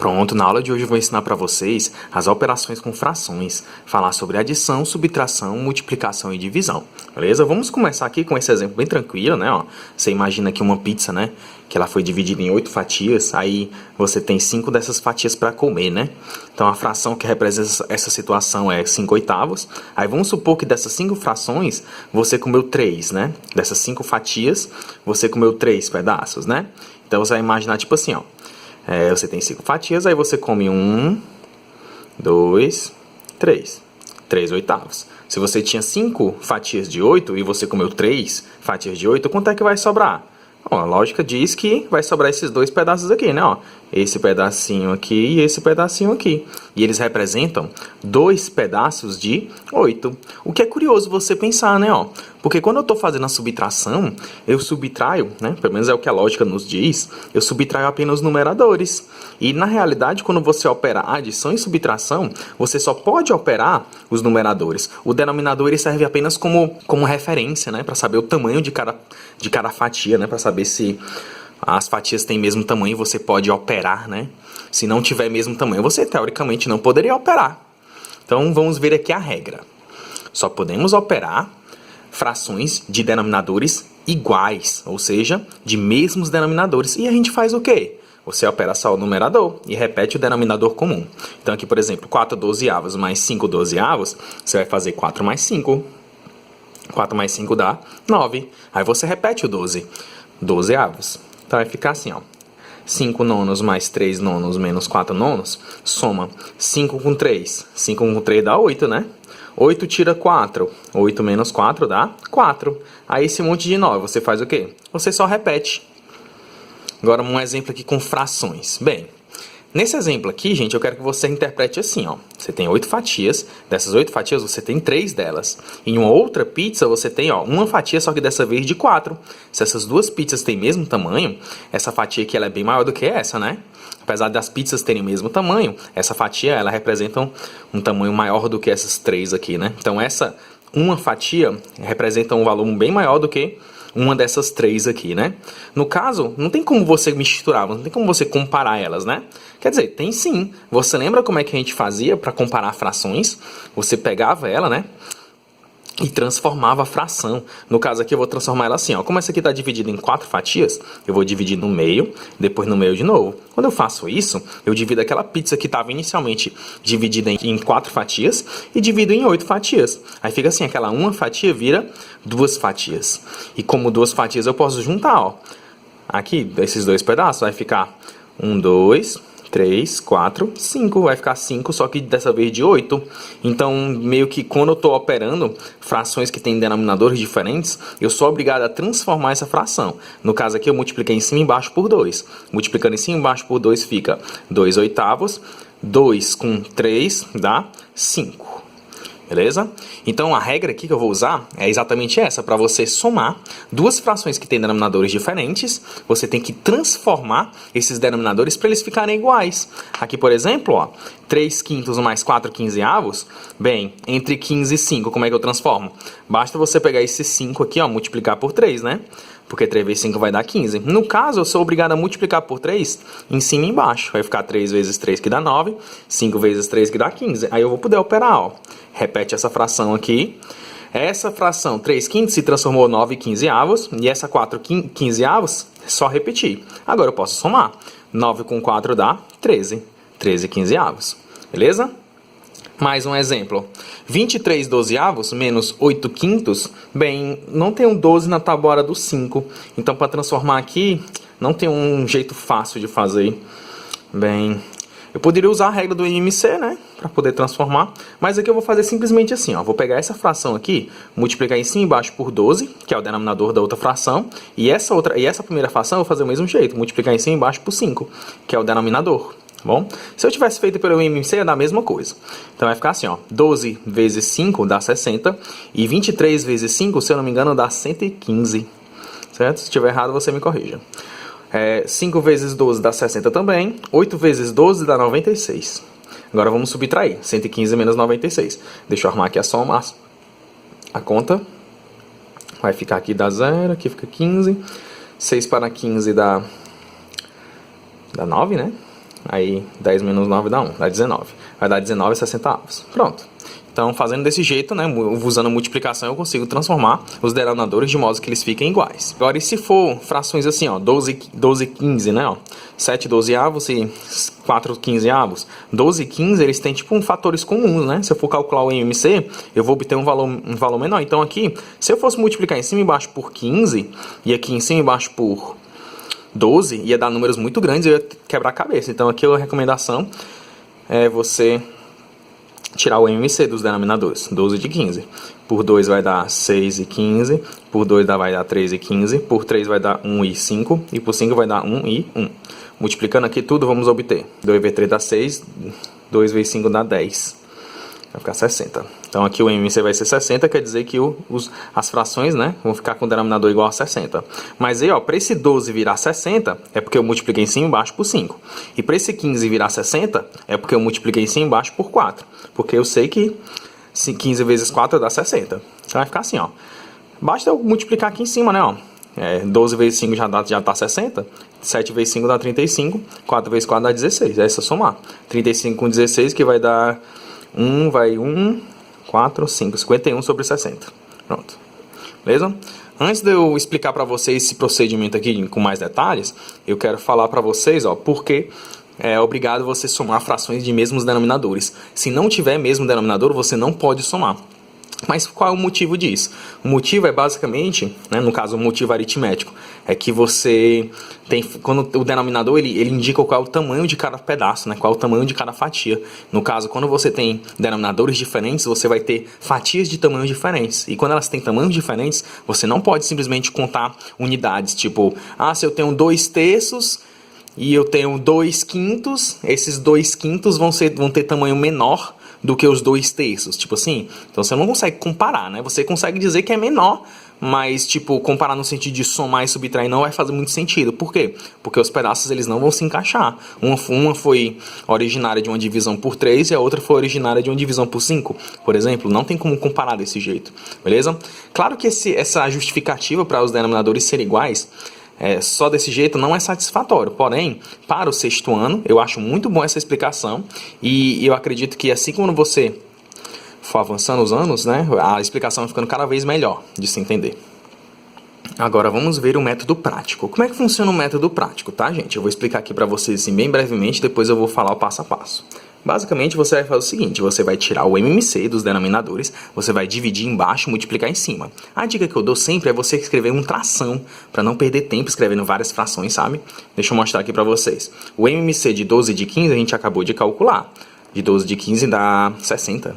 Pronto, na aula de hoje eu vou ensinar para vocês as operações com frações, falar sobre adição, subtração, multiplicação e divisão, beleza? Vamos começar aqui com esse exemplo bem tranquilo, né? Ó, você imagina aqui uma pizza, né? Que ela foi dividida em 8 fatias, aí você tem 5 dessas fatias para comer, né? Então a fração que representa essa situação é 5/8. Aí vamos supor que dessas 5 frações você comeu 3, né? Dessas 5 fatias você comeu 3 pedaços, né? Então você vai imaginar tipo assim, ó. Você tem 5 fatias, aí você come 1, 2, 3. 3/8. Se você tinha 5 fatias de 8 e você comeu 3 fatias de 8, quanto é que vai sobrar? Bom, a lógica diz que vai sobrar esses dois pedaços aqui, né? Ó, esse pedacinho aqui e esse pedacinho aqui. E eles representam 2 pedaços de 8. O que é curioso você pensar, né? Ó, porque quando eu estou fazendo a subtração, eu subtraio, né? Pelo menos é o que a lógica nos diz, eu subtraio apenas os numeradores. E na realidade, quando você opera adição e subtração, você só pode operar os numeradores. O denominador ele serve apenas como referência, né? Para saber o tamanho de cada fatia, né? Para saber se as fatias têm mesmo tamanho, você pode operar, né? Se não tiver mesmo tamanho, você teoricamente não poderia operar. Então vamos ver aqui a regra. Só podemos operar frações de denominadores iguais, ou seja, de mesmos denominadores. E a gente faz o quê? Você opera só o numerador e repete o denominador comum. Então aqui, por exemplo, 4/12 mais 5/12, você vai fazer 4 mais 5. 4 mais 5 dá 9. Aí você repete o 12. 12avos. Então vai ficar assim, ó. 5 nonos mais 3 nonos menos 4 nonos. Soma 5 com 3. 5 com 3 dá 8, né? 8 tira 4. 8 menos 4 dá 4. Aí esse monte de 9, você faz o quê? Você só repete. Agora um exemplo aqui com frações. Bem, nesse exemplo aqui, gente, eu quero que você interprete assim, ó. Você tem 8 fatias. Dessas 8 fatias, você tem 3 delas. Em uma outra pizza, você tem, ó, uma fatia, só que dessa vez de 4. Se essas duas pizzas têm o mesmo tamanho, essa fatia aqui ela é bem maior do que essa, né? Apesar das pizzas terem o mesmo tamanho, essa fatia, ela representa um tamanho maior do que essas 3 aqui, né? Então, essa uma fatia representa um valor bem maior do que uma dessas 3 aqui, né? No caso, não tem como você misturar, não tem como você comparar elas, né? Quer dizer, tem sim. Você lembra como é que a gente fazia para comparar frações? Você pegava ela, né? E transformava a fração. No caso aqui eu vou transformar ela assim, ó. Como essa aqui está dividida em 4 fatias, eu vou dividir no meio, depois no meio de novo. Quando eu faço isso, eu divido aquela pizza que estava inicialmente dividida em 4 fatias e divido em 8 fatias. Aí fica assim, aquela uma fatia vira 2 fatias. E como 2 fatias eu posso juntar, ó. Aqui, esses dois pedaços, vai ficar 1, 2... 3, 4, 5. Vai ficar 5, só que dessa vez de 8. Então, meio que quando eu estou operando frações que têm denominadores diferentes, eu sou obrigado a transformar essa fração. No caso aqui, eu multipliquei em cima e embaixo por 2. Multiplicando em cima e embaixo por 2 fica 2/8. 2 com 3 dá 5. Beleza? Então a regra aqui que eu vou usar é exatamente essa. Para você somar duas frações que têm denominadores diferentes, você tem que transformar esses denominadores para eles ficarem iguais. Aqui, por exemplo, ó, 3/5 mais 4/15. Bem, entre 15 e 5, como é que eu transformo? Basta você pegar esse 5 aqui, ó, multiplicar por 3, né? Porque 3 vezes 5 vai dar 15. No caso, eu sou obrigado a multiplicar por 3 em cima e embaixo. Vai ficar 3 vezes 3 que dá 9, 5 vezes 3 que dá 15. Aí eu vou poder operar, ó. Repete essa fração aqui. Essa fração 3/5 se transformou em 9/15. E essa 4/15 é só repetir. Agora eu posso somar. 9 com 4 dá 13. 13/15. Beleza? Mais um exemplo. 23/12 menos 8/5. Bem, não tem um 12 na tabuada do 5. Então, para transformar aqui, não tem um jeito fácil de fazer. Bem, eu poderia usar a regra do IMC, né? Para poder transformar. Mas aqui eu vou fazer simplesmente assim, ó. Vou pegar essa fração aqui, multiplicar em cima e embaixo por 12, que é o denominador da outra fração. E essa primeira fração eu vou fazer do mesmo jeito. Multiplicar em cima e embaixo por 5, que é o denominador. Bom, se eu tivesse feito pelo IMC, ia dar a mesma coisa. Então vai ficar assim, ó. 12 vezes 5 dá 60. E 23 vezes 5, se eu não me engano, dá 115. Certo? Se estiver errado, você me corrija. 5 vezes 12 dá 60 também. 8 vezes 12 dá 96. Agora vamos subtrair. 115 menos 96. Deixa eu arrumar aqui a soma, a conta. Vai ficar aqui, dá 0. Aqui fica 15. 6 para 15 dá 9, né? Aí 10 menos 9 dá 1, dá 19. Vai dar 19 e 60 avos. Pronto. Então, fazendo desse jeito, né, usando a multiplicação, eu consigo transformar os denominadores de modo que eles fiquem iguais. Agora, e se for frações assim, ó, 12 e 15, né, ó, 7 12avos e 4 15avos, 12 e 15, eles têm tipo fatores comuns, né? Se eu for calcular o MMC, eu vou obter um valor menor. Então, aqui, se eu fosse multiplicar em cima e embaixo por 15, e aqui em cima e embaixo por 12, ia dar números muito grandes e eu ia quebrar a cabeça. Então, aqui a recomendação é você tirar o MMC dos denominadores, 12 de 15. Por 2 vai dar 6 e 15, por 2 vai dar 3 e 15, por 3 vai dar 1 e 5, e por 5 vai dar 1 e 1. Multiplicando aqui tudo, vamos obter 2 vezes 3 dá 6, 2 vezes 5 dá 10. Vai ficar 60. Então aqui o MMC vai ser 60, quer dizer que as frações, né, vão ficar com o denominador igual a 60. Mas aí, ó, para esse 12 virar 60, é porque eu multipliquei em cima e embaixo por 5. E para esse 15 virar 60, é porque eu multipliquei em cima e embaixo por 4. Porque eu sei que 15 vezes 4 dá 60. Então vai ficar assim, ó. Basta eu multiplicar aqui em cima, né, ó. 12 vezes 5 já dá 60. 7 vezes 5 dá 35. 4 vezes 4 dá 16. É só somar. 35 com 16 que vai dar 1, 4, 5, 51 sobre 60. Pronto. Beleza? Antes de eu explicar para vocês esse procedimento aqui com mais detalhes, eu quero falar para vocês, ó, porque é obrigado você somar frações de mesmos denominadores. Se não tiver mesmo denominador, você não pode somar. Mas qual é o motivo disso? O motivo é basicamente, né, no caso o motivo aritmético, é que você tem, quando o denominador ele indica qual é o tamanho de cada pedaço, né, qual é o tamanho de cada fatia. No caso, quando você tem denominadores diferentes, você vai ter fatias de tamanhos diferentes. E quando elas têm tamanhos diferentes, você não pode simplesmente contar unidades, tipo, se eu tenho 2/3 e eu tenho 2/5, esses 2/5 vão ter tamanho menor do que os 2/3, tipo assim. Então você não consegue comparar, né? Você consegue dizer que é menor, mas tipo, comparar no sentido de somar e subtrair não vai fazer muito sentido. Por quê? Porque os pedaços eles não vão se encaixar. Uma foi originária de uma divisão por 3 e a outra foi originária de uma divisão por 5, por exemplo. Não tem como comparar desse jeito, beleza? Claro que essa justificativa para os denominadores serem iguais só desse jeito não é satisfatório. Porém, para o 6º ano, eu acho muito bom essa explicação. E eu acredito que assim como você for avançando os anos, né, a explicação vai ficando cada vez melhor de se entender. Agora vamos ver o método prático. Como é que funciona o método prático, tá, gente? Eu vou explicar aqui para vocês assim, bem brevemente, depois eu vou falar o passo a passo. Basicamente, você vai fazer o seguinte, você vai tirar o MMC dos denominadores, você vai dividir embaixo e multiplicar em cima. A dica que eu dou sempre é você escrever um tração, para não perder tempo escrevendo várias frações, sabe? Deixa eu mostrar aqui para vocês. O MMC de 12 de 15 a gente acabou de calcular. De 12 de 15 dá 60.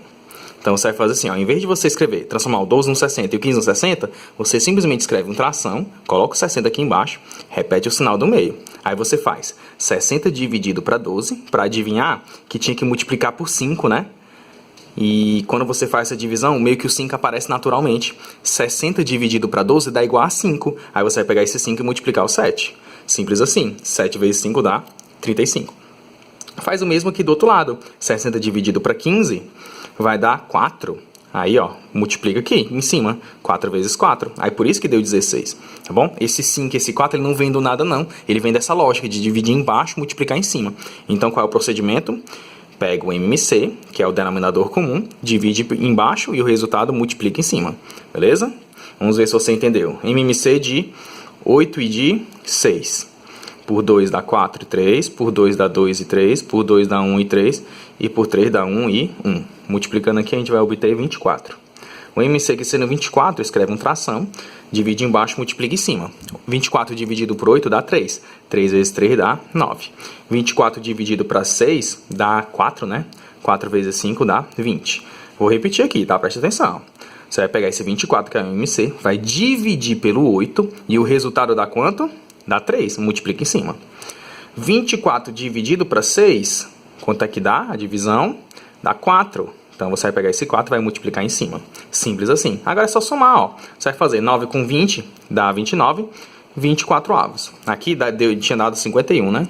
Então você vai fazer assim, ó, em vez de você escrever, transformar o 12 no 60 e o 15 no 60, você simplesmente escreve um tração, coloca o 60 aqui embaixo, repete o sinal do meio. Aí você faz 60 dividido para 12, para adivinhar que tinha que multiplicar por 5, né? E quando você faz essa divisão, meio que o 5 aparece naturalmente. 60 dividido para 12 dá igual a 5. Aí você vai pegar esse 5 e multiplicar o 7. Simples assim. 7 vezes 5 dá 35. Faz o mesmo aqui do outro lado. 60 dividido para 15 vai dar 4. Aí, ó, multiplica aqui em cima. 4 vezes 4. Aí por isso que deu 16. Tá bom? Esse 5 e esse 4 ele não vem do nada, não. Ele vem dessa lógica de dividir embaixo e multiplicar em cima. Então qual é o procedimento? Pega o MMC, que é o denominador comum, divide embaixo e o resultado multiplica em cima. Beleza? Vamos ver se você entendeu. MMC de 8 e de 6. Por 2 dá 4 e 3, por 2 dá 2 e 3, por 2 dá 1 e 3, e por 3 dá 1 e 1. Multiplicando aqui a gente vai obter 24. O MMC que sendo 24, escreve um tração, divide embaixo e multiplica em cima. 24 dividido por 8 dá 3. 3 vezes 3 dá 9. 24 dividido para 6 dá 4, né? 4 vezes 5 dá 20. Vou repetir aqui, tá? Presta atenção. Você vai pegar esse 24, que é o MMC, vai dividir pelo 8, e o resultado dá quanto? Dá 3, multiplica em cima. 24 dividido para 6, quanto é que dá a divisão? Dá 4. Então você vai pegar esse 4 e vai multiplicar em cima. Simples assim. Agora é só somar, ó. Você vai fazer 9 com 20, dá 29, 24 avos. Aqui tinha dado 51, né?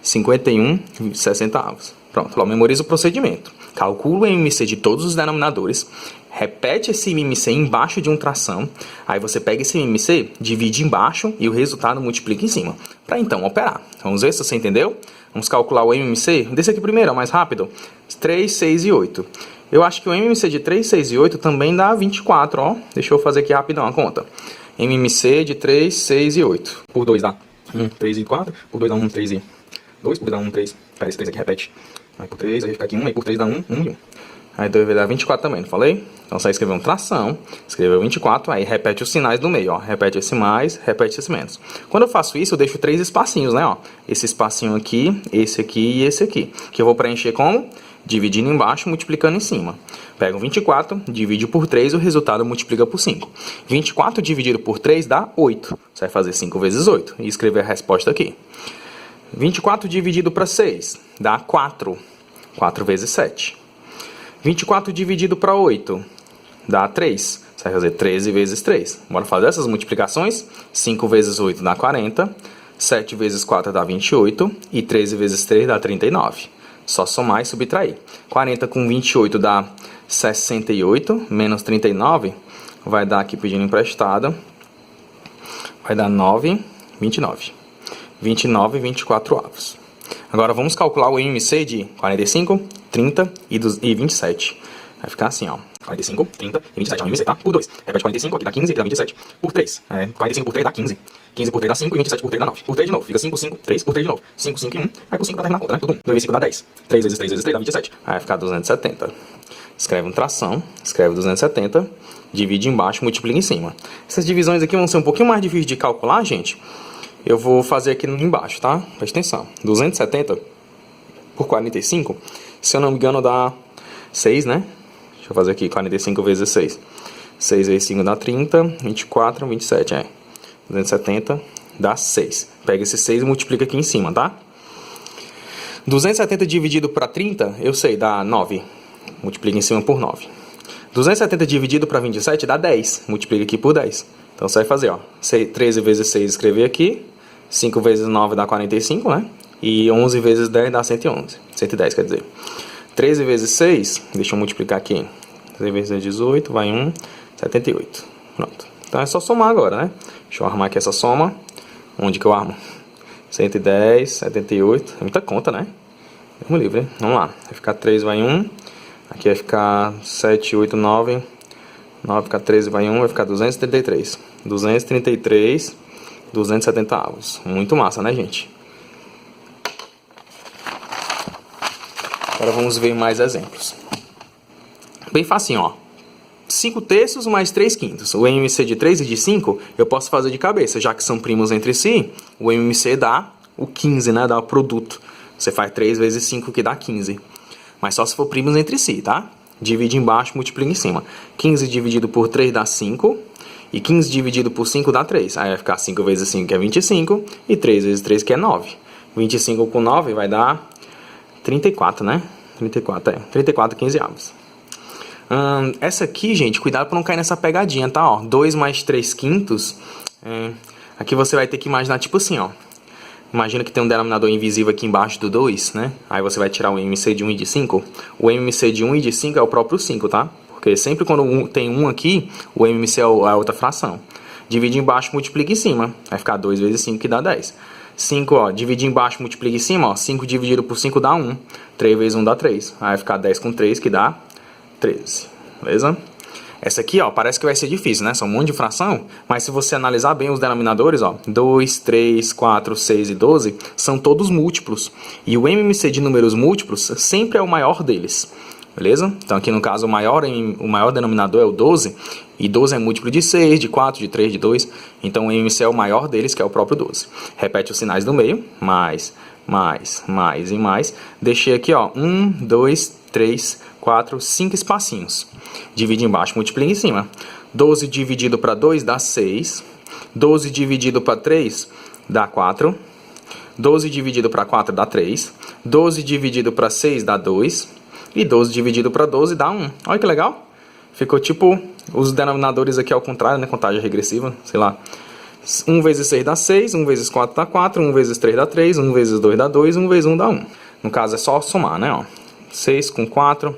51, 60 avos. Pronto, ó, memoriza o procedimento. Calcula o MMC de todos os denominadores, repete esse MMC embaixo de um tração, aí você pega esse MMC, divide embaixo e o resultado multiplica em cima, para então operar. Vamos ver se você entendeu? Vamos calcular o MMC desse aqui primeiro, ó, mais rápido. 3, 6 e 8. Eu acho que o MMC de 3, 6 e 8 também dá 24, ó. Deixa eu fazer aqui rapidão a conta. MMC de 3, 6 e 8. Por 2 dá 1, 3 e 4. Por 2 dá 1, 3 e 2. Por 2 dá 1, 3. Pera, esse 3 aqui repete. Aí por 3, aí fica aqui 1. Aí por 3 dá 1, 1 e 1. Aí 2 vai dar 24 também, não falei? Então você vai escrever um tração, escreveu 24, aí repete os sinais do meio, ó. Repete esse mais, repete esse menos. Quando eu faço isso, eu deixo 3 espacinhos, né, ó. Esse espacinho aqui, esse aqui e esse aqui. Que eu vou preencher como? Dividindo embaixo, multiplicando em cima. Pego 24, divide por 3, o resultado multiplica por 5. 24 dividido por 3 dá 8. Você vai fazer 5 vezes 8 e escrever a resposta aqui. 24 dividido para 6 dá 4. 4 vezes 7. 24 dividido para 8 dá 3. Você vai fazer 13 vezes 3. Bora fazer essas multiplicações? 5 vezes 8 dá 40. 7 vezes 4 dá 28. E 13 vezes 3 dá 39. Só somar e subtrair. 40 com 28 dá 68. Menos 39 vai dar aqui pedindo emprestado. Vai dar 9, 29. 29 e 24 avos. Agora vamos calcular o MMC de 45, 30 e 27. Vai ficar assim, ó. 45, 30 e 27. É o MMC, tá? Por 2. Repete 45, aqui dá 15 e dá 27. Por 3. 45 por 3 dá 15. 15 por 3 dá 5 e 27 por 3 dá 9. Por 3 de novo. Fica 5, 5, 3 por 3 de novo. 5, 5 e 1. Aí por 5 dá 10 na conta, né? Tudo 1. 2 vezes 5 dá 10. 3 vezes 3 vezes 3 dá 27. Aí vai ficar 270. Escreve um tração. Escreve 270. Divide embaixo, multiplica em cima. Essas divisões aqui vão ser um pouquinho mais difíceis de calcular, gente. Eu vou fazer aqui embaixo, tá? Presta atenção. 270 por 45, se eu não me engano, dá 6, né? Deixa eu fazer aqui, 45 vezes 6. 6 vezes 5 dá 30, 24, 27, 270 dá 6. Pega esse 6 e multiplica aqui em cima, tá? 270 dividido para 30, eu sei, dá 9. Multiplica em cima por 9. 270 dividido para 27 dá 10. Multiplica aqui por 10. Então você vai fazer, ó, 13 vezes 6 escrever aqui. 5 vezes 9 dá 45, né? E 11 vezes 10 dá 111. 110, quer dizer. 13 vezes 6, deixa eu multiplicar aqui. 13 vezes 18, vai 1, 78. Pronto. Então é só somar agora, né? Deixa eu armar aqui essa soma. Onde que eu armo? 110, 78. É muita conta, né? Vamos livre, né? Vamos lá. Vai ficar 3, vai 1. Aqui vai ficar 7, 8, 9. 9 vai ficar 13, vai 1. Vai ficar 233. 233, 270 avos. Muito massa, né, gente? Agora vamos ver mais exemplos. Bem facinho, ó. 5 terços mais 3 quintos. O MMC de 3 e de 5 eu posso fazer de cabeça, já que são primos entre si. O MMC dá o 15, né? Dá o produto. Você faz 3 vezes 5 que dá 15. Mas só se for primos entre si, tá? Divide embaixo, multiplica em cima. 15 dividido por 3 dá 5. E 15 dividido por 5 dá 3. Aí vai ficar 5 vezes 5 que é 25. E 3 vezes 3 que é 9. 25 com 9 vai dar 34, né? 34, 15 avos. Essa aqui, gente, cuidado para não cair nessa pegadinha, tá? Ó, 2 mais 3 quintos. Aqui você vai ter que imaginar tipo assim, ó. Imagina que tem um denominador invisível aqui embaixo do 2, né? Aí você vai tirar o MMC de 1 e de 5. O MMC de 1 e de 5 é o próprio 5, tá? Porque sempre quando tem 1 aqui, o MMC é a outra fração. Divide embaixo, multiplica em cima. Vai ficar 2 vezes 5 que dá 10. 5, ó, divide embaixo, multiplica em cima, ó. 5 dividido por 5 dá 1. 3 vezes 1 dá 3. Aí vai ficar 10 com 3 que dá 13. Beleza? Essa aqui, ó, parece que vai ser difícil, né? São um monte de fração, mas se você analisar bem os denominadores, ó, 2, 3, 4, 6 e 12, são todos múltiplos. E o MMC de números múltiplos sempre é o maior deles. Beleza? Então aqui no caso o maior denominador é o 12, e 12 é múltiplo de 6, de 4, de 3, de 2. Então o MMC é o maior deles, que é o próprio 12. Repete os sinais do meio, mais, mais e mais. Deixei aqui, ó, 1, 2, 3, 4, 5 espacinhos. Divide embaixo, multiplica em cima. 12 dividido para 2 dá 6. 12 dividido para 3 dá 4. 12 dividido para 4 dá 3. 12 dividido para 6 dá 2. E 12 dividido para 12 dá 1. Olha que legal. Ficou tipo os denominadores aqui ao contrário, né? Contagem regressiva, sei lá. 1 vezes 6 dá 6. 1 vezes 4 dá 4. 1 vezes 3 dá 3. 1 vezes 2 dá 2. 1 vezes 1 dá 1. No caso é só somar, né? Ó. 6 com 4.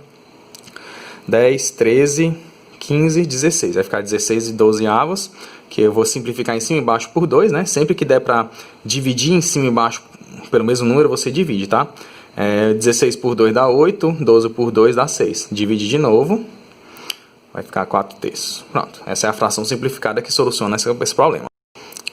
10, 13, 15, 16. Vai ficar 16 e 12 avos, que eu vou simplificar em cima e embaixo por 2, né? Sempre que der para dividir em cima e embaixo pelo mesmo número, você divide, tá? 16 por 2 dá 8, 12 por 2 dá 6. Divide de novo, vai ficar 4/3. Pronto, essa é a fração simplificada que soluciona esse problema.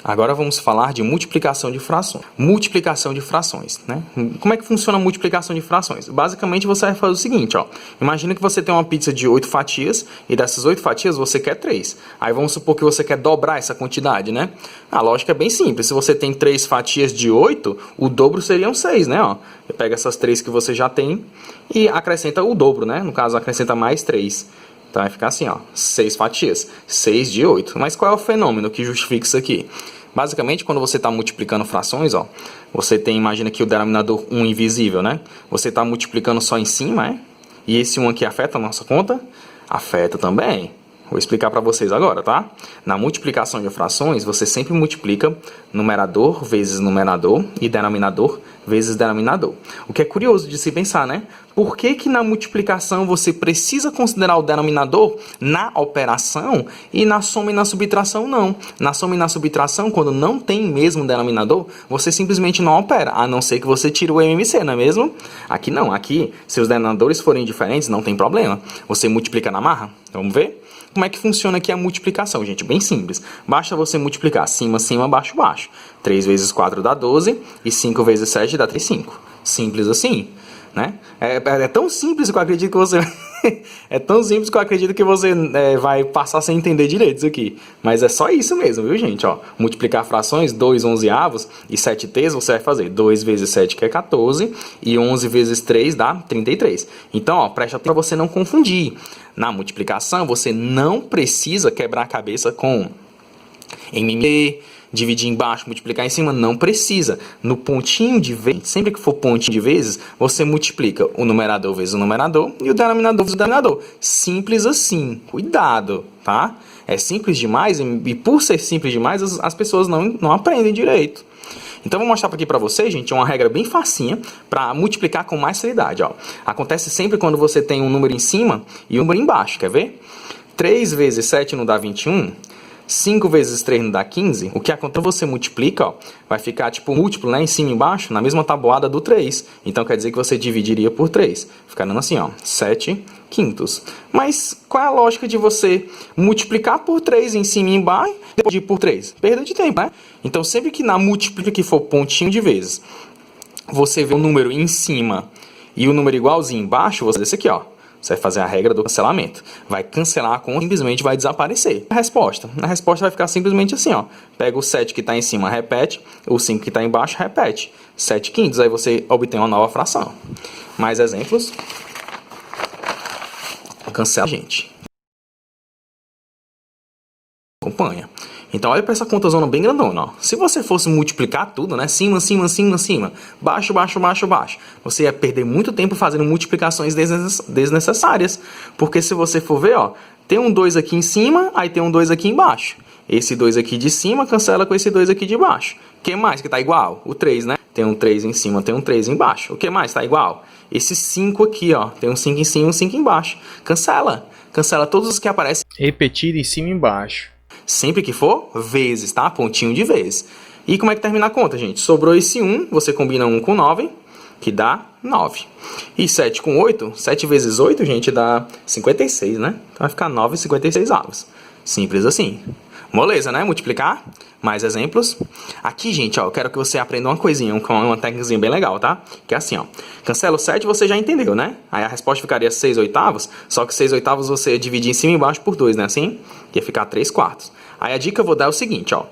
Agora vamos falar de multiplicação de frações. Multiplicação de frações, né? Como é que funciona a multiplicação de frações? Basicamente você vai fazer o seguinte, ó. Imagina que você tem uma pizza de 8 fatias e dessas 8 fatias você quer 3. Aí vamos supor que você quer dobrar essa quantidade, né? A lógica é bem simples. Se você tem 3 fatias de 8, o dobro seriam 6, né? Ó, você pega essas 3 que você já tem e acrescenta o dobro, né? No caso, acrescenta mais 3. Então vai ficar assim, ó, 6 fatias, 6 de 8. Mas qual é o fenômeno que justifica isso aqui? Basicamente, quando você está multiplicando frações, ó, você tem, imagina aqui o denominador 1 invisível, né? Você está multiplicando só em cima, é? E esse 1 aqui afeta a nossa conta? Afeta também. Vou explicar para vocês agora, tá? Na multiplicação de frações, você sempre multiplica numerador vezes numerador e denominador vezes denominador. O que é curioso de se pensar, né? Por que que na multiplicação você precisa considerar o denominador na operação e na soma e na subtração não? Na soma e na subtração, quando não tem mesmo denominador, você simplesmente não opera, a não ser que você tire o MMC, não é mesmo? Aqui não, aqui, se os denominadores forem diferentes, não tem problema. Você multiplica na marra. Vamos ver? Como é que funciona aqui a multiplicação, gente? Bem simples. Basta você multiplicar cima, cima, baixo, baixo. 3 vezes 4 dá 12 e 5 vezes 7 dá 35. Simples assim, né? É tão simples que eu acredito que você... é tão simples que eu acredito que você vai passar sem entender direito isso aqui. Mas é só isso mesmo, viu, gente? Ó, multiplicar frações, 2 onzeavos e 7 t's, você vai fazer 2 vezes 7, que é 14, e 11 vezes 3 dá 33. Então, ó, preste atenção para você não confundir. Na multiplicação, você não precisa quebrar a cabeça com MMC, dividir embaixo, multiplicar em cima, não precisa. No pontinho de vezes, sempre que for pontinho de vezes, você multiplica o numerador vezes o numerador e o denominador vezes o denominador. Simples assim. Cuidado, tá? É simples demais e por ser simples demais, as pessoas não aprendem direito. Então, vou mostrar aqui para vocês, gente, uma regra bem facinha para multiplicar com mais facilidade. Ó. Acontece sempre quando você tem um número em cima e um número embaixo, quer ver? 3 vezes 7 não dá 21. 5 vezes 3 não dá 15. O que acontece quando você multiplica, ó, vai ficar tipo múltiplo, né, em cima e embaixo, na mesma tabuada do 3. Então quer dizer que você dividiria por 3. Fica dando assim, ó, 7 quintos. Mas qual é a lógica de você multiplicar por 3 em cima e embaixo e depois dividir por 3? Perda de tempo, né? Então sempre que na múltipla que for pontinho de vezes, você vê o número em cima e o número igualzinho embaixo, você desse aqui, ó. Você vai fazer a regra do cancelamento. Vai cancelar a conta e simplesmente vai desaparecer. A resposta vai ficar simplesmente assim, ó. Pega o 7 que está em cima, repete. O 5 que está embaixo, repete. 7 quintos, aí você obtém uma nova fração. Mais exemplos. Cancela, gente. Acompanha. Então, olha para essa conta zona bem grandona, ó. Se você fosse multiplicar tudo, né? Cima, cima, cima, cima. Baixo, baixo, baixo, baixo. Você ia perder muito tempo fazendo multiplicações desnecessárias. Porque se você for ver, ó. Tem um 2 aqui em cima, aí tem um 2 aqui embaixo. Esse 2 aqui de cima cancela com esse 2 aqui de baixo. O que mais que tá igual? O 3, né? Tem um 3 em cima, tem um 3 embaixo. O que mais tá igual? Esse 5 aqui, ó. Tem um 5 em cima e um 5 embaixo. Cancela. Cancela todos os que aparecem. Repetir em cima e embaixo. Sempre que for, vezes, tá? Pontinho de vezes. E como é que termina a conta, gente? Sobrou esse 1, você combina 1 com 9, que dá 9. E 7 com 8, 7 vezes 8, gente, dá 56, né? Então vai ficar 9 e 56 avos. Simples assim. Moleza, né? Multiplicar. Mais exemplos. Aqui, gente, ó, eu quero que você aprenda uma coisinha, uma técnica bem legal, tá? Que é assim, ó. Cancela o 7, você já entendeu, né? Aí a resposta ficaria 6 oitavos, só que 6 oitavos você dividir em cima e embaixo por 2, né? Assim, ia ficar 3 quartos. Aí a dica que eu vou dar é o seguinte, ó.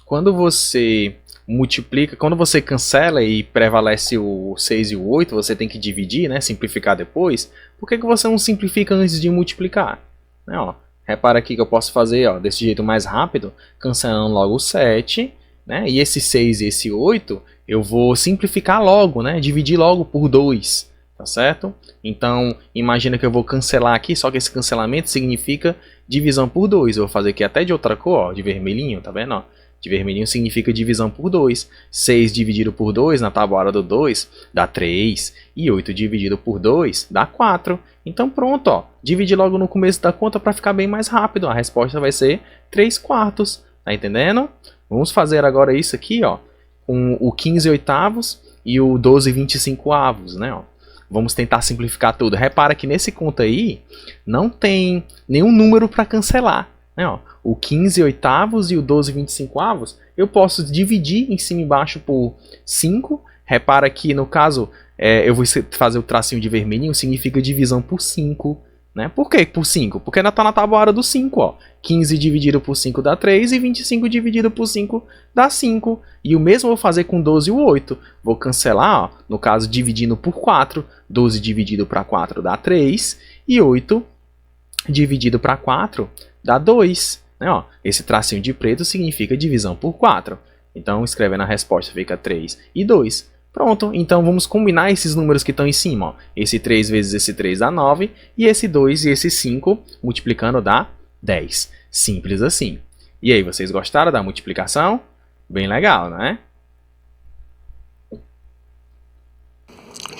Quando você multiplica, quando você cancela e prevalece o 6 e o 8, você tem que dividir, né? Simplificar depois. Por que você não simplifica antes de multiplicar? Né, ó. Repara aqui que eu posso fazer, ó, desse jeito mais rápido, cancelando logo o 7, né? E esse 6 e esse 8, eu vou simplificar logo, né? Dividir logo por 2, tá certo? Então, imagina que eu vou cancelar aqui, só que esse cancelamento significa divisão por 2. Eu vou fazer aqui até de outra cor, ó, de vermelhinho, tá vendo? Ó? De vermelhinho significa divisão por 2. 6 dividido por 2 na tabuada do 2 dá 3. E 8 dividido por 2 dá 4. Então pronto, ó. Divide logo no começo da conta para ficar bem mais rápido. A resposta vai ser 3/4. Tá entendendo? Vamos fazer agora isso aqui, ó, com o 15/8 e o 12/25, né, ó. Vamos tentar simplificar tudo. Repara que nesse conto aí não tem nenhum número para cancelar, né, ó. O 15/8 e o 12/25 eu posso dividir em cima e embaixo por 5. Repara que no caso eu vou fazer o tracinho de vermelhinho, significa divisão por 5. Né? Por que por 5? Porque ainda está na tabuada do 5. Ó. 15 dividido por 5 dá 3 e 25 dividido por 5 dá 5. E o mesmo eu vou fazer com 12 e o 8. Vou cancelar, ó, no caso dividindo por 4. 12 dividido para 4 dá 3 e 8 dividido para 4 dá 2. Né? Ó, esse tracinho de preto significa divisão por 4. Então escrevendo a resposta fica 3 e 2. Pronto, então vamos combinar esses números que estão em cima. Ó. Esse 3 vezes esse 3 dá 9, e esse 2 e esse 5 multiplicando dá 10. Simples assim. E aí, vocês gostaram da multiplicação? Bem legal, né?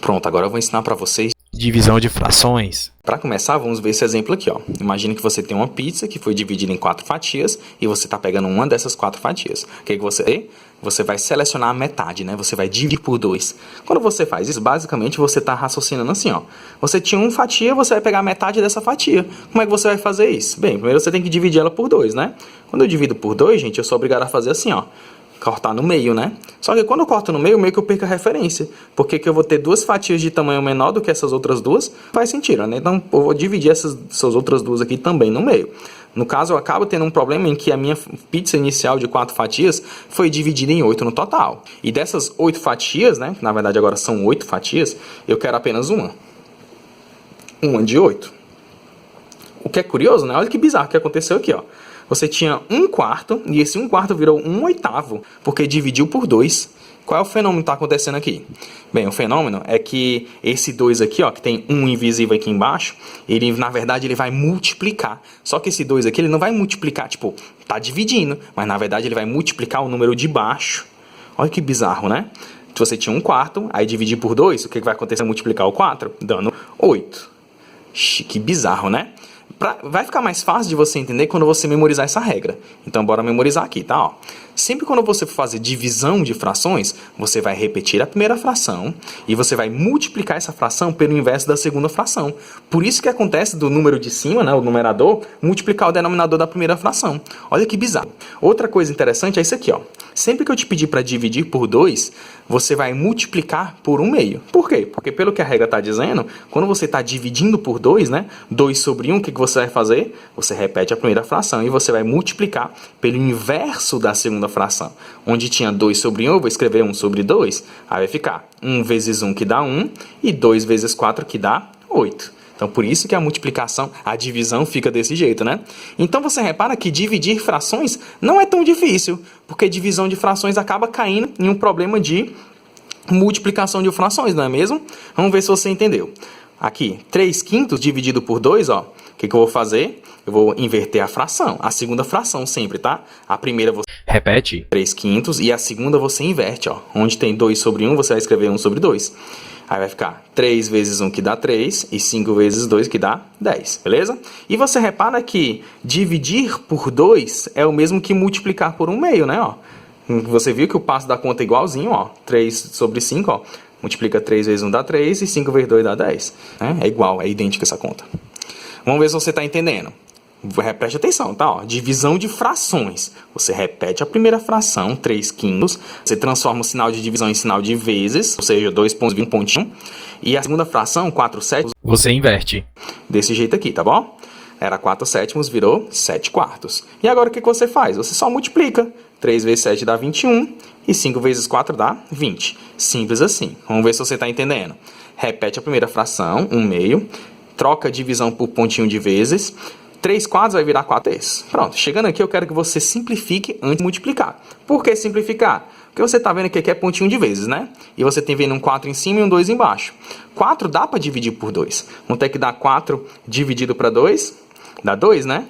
Pronto, agora eu vou ensinar para vocês divisão de frações. Para começar, vamos ver esse exemplo aqui, ó. Imagine que você tem uma pizza que foi dividida em 4 fatias e você está pegando uma dessas 4 fatias. O que você... Você vai selecionar a metade, né? Você vai dividir por 2. Quando você faz isso, basicamente você está raciocinando assim, ó. Você tinha uma fatia, você vai pegar a metade dessa fatia. Como é que você vai fazer isso? Bem, primeiro você tem que dividir ela por 2, né? Quando eu divido por 2, gente, eu sou obrigado a fazer assim, ó. Cortar no meio, né? Só que quando eu corto no meio que eu perco a referência. Porque que eu vou ter 2 fatias de tamanho menor do que essas outras duas, faz sentido, né? Então eu vou dividir essas outras duas aqui também no meio. No caso, eu acabo tendo um problema em que a minha pizza inicial de 4 fatias foi dividida em 8 no total. E dessas 8 fatias, né? Que na verdade agora são 8 fatias, eu quero apenas uma. Uma de 8. O que é curioso, né? Olha que bizarro que aconteceu aqui, ó. Você tinha 1/4 e esse 1/4 virou 1/8, porque dividiu por 2. Qual é o fenômeno que está acontecendo aqui? Bem, o fenômeno é que esse 2 aqui, ó, que tem um invisível aqui embaixo, ele, na verdade, ele vai multiplicar. Só que esse 2 aqui, ele não vai multiplicar, tipo, tá dividindo, mas na verdade ele vai multiplicar o número de baixo. Olha que bizarro, né? Se você tinha 1/4, aí dividir por 2, o que vai acontecer? Multiplicar o 4, dando 8. Que bizarro, né? Vai ficar mais fácil de você entender quando você memorizar essa regra. Então, bora memorizar aqui, tá? Ó. Sempre quando você for fazer divisão de frações, você vai repetir a primeira fração e você vai multiplicar essa fração pelo inverso da segunda fração. Por isso que acontece do número de cima, né, o numerador, multiplicar o denominador da primeira fração. Olha que bizarro. Outra coisa interessante é isso aqui, ó. Sempre que eu te pedir para dividir por 2, você vai multiplicar por 1/2. Por quê? Porque pelo que a regra está dizendo, quando você está dividindo por 2, né, 2 sobre 1, o que você vai fazer? Você repete a primeira fração e você vai multiplicar pelo inverso da segunda fração. Onde tinha 2 sobre 1, eu vou escrever 1 sobre 2. Aí vai ficar 1 vezes 1 que dá 1 e 2 vezes 4 que dá 8. Então, por isso que a multiplicação, a divisão fica desse jeito, né? Então, você repara que dividir frações não é tão difícil, porque divisão de frações acaba caindo em um problema de multiplicação de frações, não é mesmo? Vamos ver se você entendeu. Aqui, 3/5 dividido por 2, ó. O que eu vou fazer? Eu vou inverter a fração. A segunda fração sempre, tá? A primeira você... Repete. 3/5 e a segunda você inverte, ó. Onde tem 2 sobre 1, você vai escrever 1 sobre 2. Aí vai ficar 3 vezes 1 que dá 3 e 5 vezes 2 que dá 10, beleza? E você repara que dividir por 2 é o mesmo que multiplicar por 1/2, né? Ó. Você viu que o passo da conta é igualzinho, ó. 3 sobre 5, ó. Multiplica 3 vezes 1 dá 3 e 5 vezes 2 dá 10. Né? É igual, é idêntica essa conta. Vamos ver se você está entendendo. Preste atenção, tá? Ó, divisão de frações. Você repete a primeira fração, 3/5. Você transforma o sinal de divisão em sinal de vezes, ou seja, 2 pontos e 1 pontinho. E a segunda fração, 4/7. Você inverte. Desse jeito aqui, tá bom? Era 4/7, virou 7/4. E agora o que você faz? Você só multiplica. 3 vezes 7 dá 21 e 5 vezes 4 dá 20. Simples assim. Vamos ver se você está entendendo. Repete a primeira fração, 1/2. Troca a divisão por pontinho de vezes. 3/4 vai virar 4/3. Pronto, chegando aqui eu quero que você simplifique antes de multiplicar. Por que simplificar? Porque você está vendo que aqui é pontinho de vezes, né? E você tem vendo um 4 em cima e um 2 embaixo. 4 dá para dividir por 2. Vamos ter que dar 4 dividido para 2. Dá 2, né?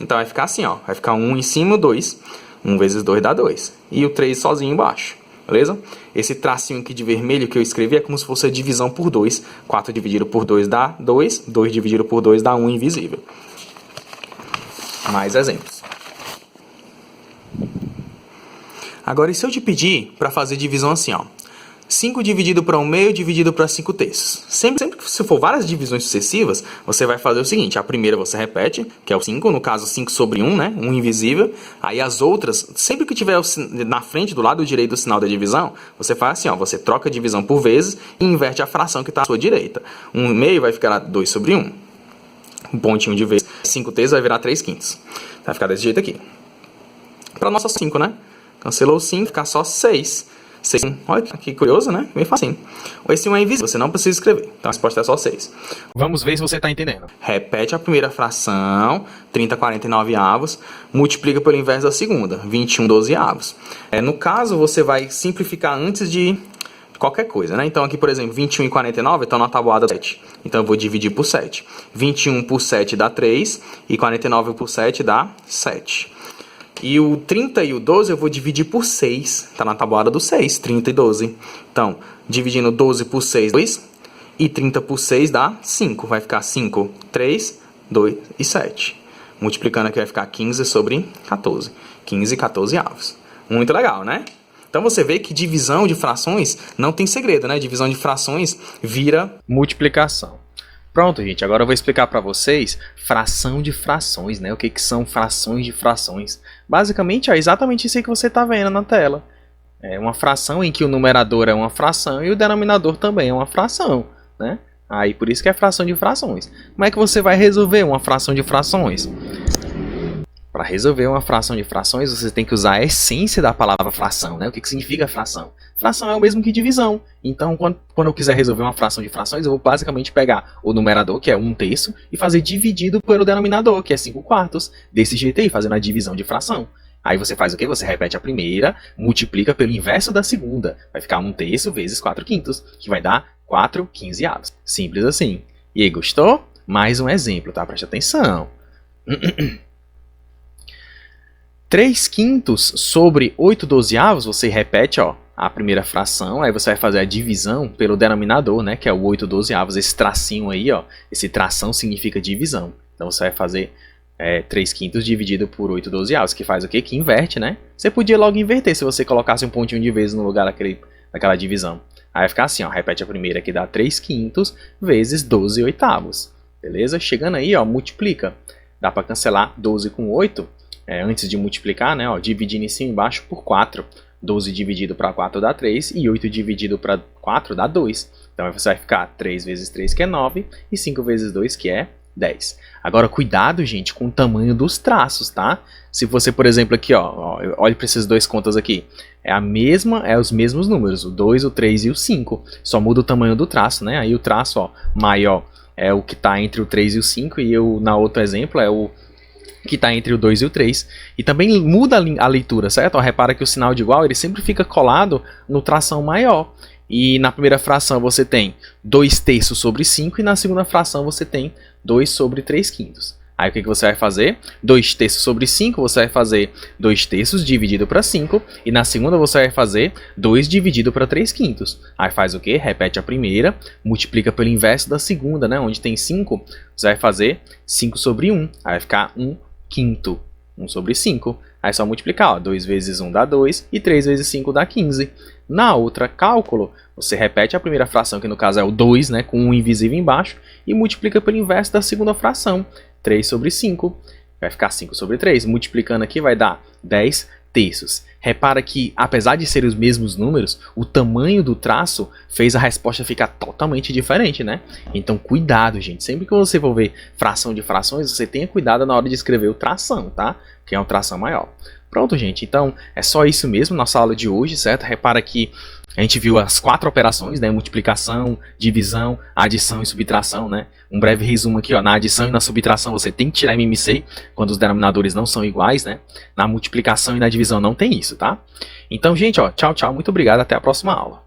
Então vai ficar assim, ó. Vai ficar 1 em cima e 2. 1 vezes 2 dá 2. E o 3 sozinho embaixo. Beleza? Esse tracinho aqui de vermelho que eu escrevi é como se fosse a divisão por 2. 4 dividido por 2 dá 2. 2 dividido por 2 dá 1 invisível. Mais exemplos. Agora, e se eu te pedir para fazer divisão assim, ó? 5 dividido para 1 meio dividido para 5 terços. Sempre que se for várias divisões sucessivas, você vai fazer o seguinte. A primeira você repete, que é o 5. No caso, 5 sobre 1, né? 1 invisível. Aí as outras, sempre que tiver na frente, do lado direito do sinal da divisão, você faz assim, ó. Você troca a divisão por vezes e inverte a fração que está à sua direita. 1 meio vai ficar 2 sobre 1. Um pontinho de vez. 5 terços vai virar 3 quintos. Vai ficar desse jeito aqui. Para nossa 5, né? Cancelou o 5, ficar só 6. 6. Olha que curioso, né? Bem facinho. Esse 1 é invisível, você não precisa escrever. Então a resposta é só 6. Vamos ver se você está entendendo. Repete a primeira fração, 30 49 avos, multiplica pelo inverso da segunda, 21 12 avos. No caso, você vai simplificar antes de qualquer coisa, né? Então aqui, por exemplo, 21 e 49 estão na tabuada 7. Então eu vou dividir por 7. 21 por 7 dá 3 e 49 por 7 dá 7. E o 30 e o 12 eu vou dividir por 6. Está na tabuada do 6, 30 e 12. Então, dividindo 12 por 6, 2. E 30 por 6 dá 5. Vai ficar 5, 3, 2 e 7. Multiplicando aqui vai ficar 15 sobre 14. 15 e 14 avos. Muito legal, né? Então você vê que divisão de frações não tem segredo, né? Divisão de frações vira multiplicação. Pronto, gente, agora eu vou explicar para vocês fração de frações, né? O que são frações de frações. Basicamente é exatamente isso aí que você está vendo na tela. É uma fração em que o numerador é uma fração e o denominador também é uma fração, né? Aí por isso que é fração de frações. Como é que você vai resolver uma fração de frações? Para resolver uma fração de frações, você tem que usar a essência da palavra fração, né? O que significa fração? Fração é o mesmo que divisão. Então, quando eu quiser resolver uma fração de frações, eu vou basicamente pegar o numerador, que é 1 terço, e fazer dividido pelo denominador, que é 5 quartos. Desse jeito aí, fazendo a divisão de fração. Aí você faz o quê? Você repete a primeira, multiplica pelo inverso da segunda. Vai ficar 1 terço vezes 4 quintos, que vai dar 4 15 avos. Simples assim. E aí, gostou? Mais um exemplo, tá? Preste atenção. 3 quintos sobre 8 dozeavos, você repete, ó, a primeira fração, aí você vai fazer a divisão pelo denominador, né, que é o 8 dozeavos, esse tracinho aí, ó, esse tração significa divisão. Então você vai fazer 3 quintos dividido por 8 dozeavos, que faz o quê? Que inverte, né? Você podia logo inverter se você colocasse um pontinho de vezes no lugar daquela divisão. Aí vai ficar assim, ó, repete a primeira que dá 3 quintos vezes 12 oitavos, beleza? Chegando aí, ó, multiplica. Dá para cancelar 12 com 8. Antes de multiplicar, né, ó, dividindo em cima e embaixo por 4. 12 dividido para 4 dá 3 e 8 dividido para 4 dá 2. Então você vai ficar 3 vezes 3, que é 9, e 5 vezes 2, que é 10. Agora, cuidado, gente, com o tamanho dos traços, tá? Se você, por exemplo, aqui, ó, olhe para esses dois contas aqui. É os mesmos números, o 2, o 3 e o 5. Só muda o tamanho do traço, né? Aí o traço, ó, maior é o que está entre o 3 e o 5, e na outro exemplo é o que está entre o 2 e o 3. E também muda a leitura, certo? Ó, repara que o sinal de igual ele sempre fica colado no tração maior. E na primeira fração você tem 2 terços sobre 5 e na segunda fração você tem 2 sobre 3 quintos. Aí o que você vai fazer? 2 terços sobre 5, você vai fazer 2 terços dividido para 5. E na segunda você vai fazer 2 dividido para 3 quintos. Aí faz o quê? Repete a primeira, multiplica pelo inverso da segunda, né? Onde tem 5, você vai fazer 5 sobre 1. Aí vai ficar 1 quinto. 1 sobre 5. Aí é só multiplicar, ó, 2 vezes 1 dá 2 e 3 vezes 5 dá 15. Na outra cálculo, você repete a primeira fração, que no caso é o 2, né, com um invisível embaixo, e multiplica pelo inverso da segunda fração, 3 sobre 5. Vai ficar 5 sobre 3. Multiplicando aqui vai dar 10 terços. Repara que, apesar de serem os mesmos números, o tamanho do traço fez a resposta ficar totalmente diferente, né? Então, cuidado, gente. Sempre que você for ver fração de frações, você tenha cuidado na hora de escrever o tração, tá? Que é um tração maior. Pronto, gente. Então, é só isso mesmo na nossa aula de hoje, certo? Repara que a gente viu as 4 operações, né? Multiplicação, divisão, adição e subtração, né? Um breve resumo aqui, ó. Na adição e na subtração você tem que tirar MMC quando os denominadores não são iguais, né? Na multiplicação e na divisão não tem isso, tá? Então, gente, ó, tchau, tchau. Muito obrigado. Até a próxima aula.